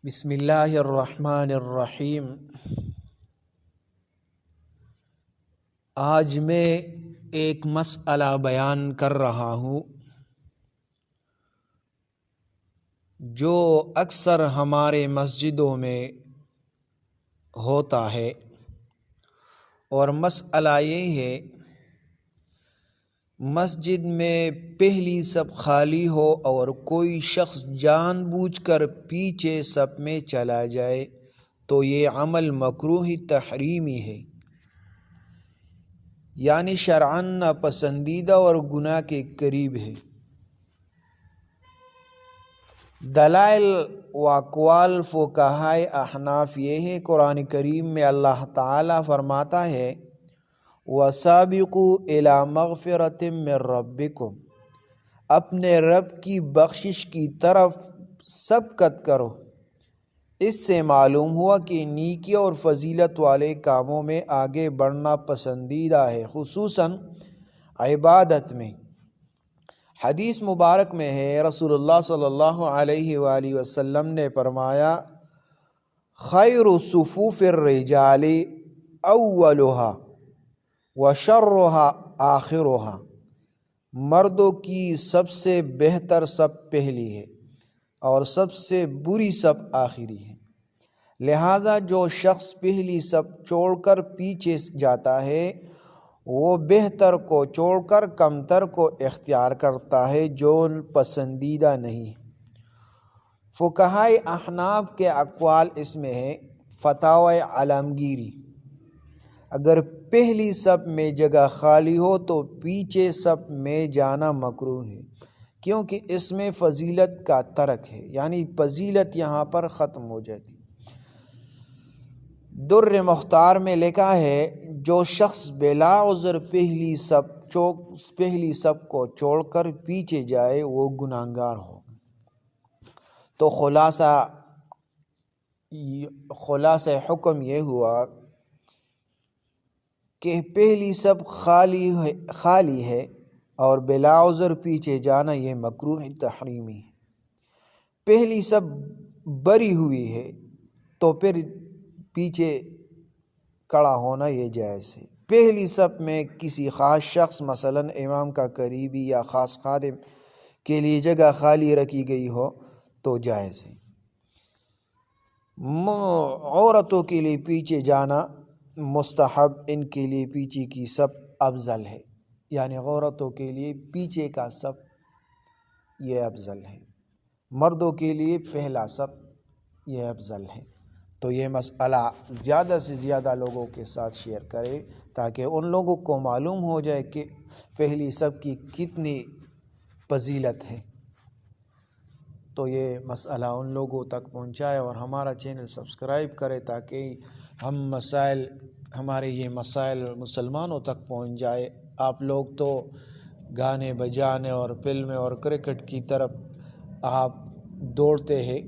بسم اللہ الرحمن الرحیم۔ آج میں ایک مسئلہ بیان کر رہا ہوں جو اکثر ہمارے مسجدوں میں ہوتا ہے، اور مسئلہ یہ ہے مسجد میں پہلی صف خالی ہو اور کوئی شخص جان بوجھ کر پیچھے صف میں چلا جائے تو یہ عمل مکروہ تحریمی ہے، یعنی شرعاً ناپسندیدہ اور گناہ کے قریب ہے۔ دلائل و اقوال فقہائے احناف یہ ہے، قرآن کریم میں اللہ تعالیٰ فرماتا ہے وَسَابِقُوا إِلَىٰ مَغْفِرَةٍ مِّن رَّبِّكُمْ، اپنے رب کی بخشش کی طرف سبقت کرو۔ اس سے معلوم ہوا کہ نیکی اور فضیلت والے کاموں میں آگے بڑھنا پسندیدہ ہے، خصوصاً عبادت میں۔ حدیث مبارک میں ہے، رسول اللہ صلی اللہ علیہ وآلہ وسلم نے فرمایا خیر صفوف الرجال اولها وشرها آخرها، مردوں کی سب سے بہتر صف پہلی ہے اور سب سے بری صف آخری ہے، لہذا جو شخص پہلی صف چھوڑ کر پیچھے جاتا ہے وہ بہتر کو چھوڑ کر کمتر کو اختیار کرتا ہے، جو پسندیدہ نہیں ہے۔ فقہائے احناف کے اقوال اس میں ہے۔ فتاوی عالمگیری، اگر پہلی صف میں جگہ خالی ہو تو پیچھے صف میں جانا مکروہ ہے، کیونکہ اس میں فضیلت کا ترک ہے، یعنی فضیلت یہاں پر ختم ہو جاتی۔ در مختار میں لکھا ہے جو شخص بلا عذر پہلی صف کو چھوڑ کر پیچھے جائے وہ گناہگار ہو۔ تو خلاصہ حکم یہ ہوا کہ پہلی صف خالی ہے اور بلا عذر پیچھے جانا یہ مکروہ تحریمی ہے۔ پہلی صف بری ہوئی ہے تو پھر پیچھے کھڑا ہونا یہ جائز ہے۔ پہلی صف میں کسی خاص شخص مثلاً امام کا قریبی یا خاص خادم کے لیے جگہ خالی رکھی گئی ہو تو جائز ہے۔ عورتوں کے لیے پیچھے جانا مستحب، ان کے لیے پیچھے کی صف افضل ہے، یعنی عورتوں کے لیے پیچھے کا صف یہ افضل ہے، مردوں کے لیے پہلا صف یہ افضل ہے۔ تو یہ مسئلہ زیادہ سے زیادہ لوگوں کے ساتھ شیئر کرے تاکہ ان لوگوں کو معلوم ہو جائے کہ پہلی صف کی کتنی فضیلت ہے۔ تو یہ مسئلہ ان لوگوں تک پہنچائے اور ہمارا چینل سبسکرائب کرے تاکہ ہمارے یہ مسائل مسلمانوں تک پہنچ جائے۔ آپ لوگ تو گانے بجانے اور فلمیں اور کرکٹ کی طرف آپ دوڑتے ہیں،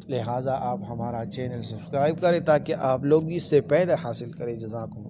لہٰذا آپ ہمارا چینل سبسکرائب کریں تاکہ آپ لوگ اس سے فائدہ حاصل کریں۔ جزاکم اللہ۔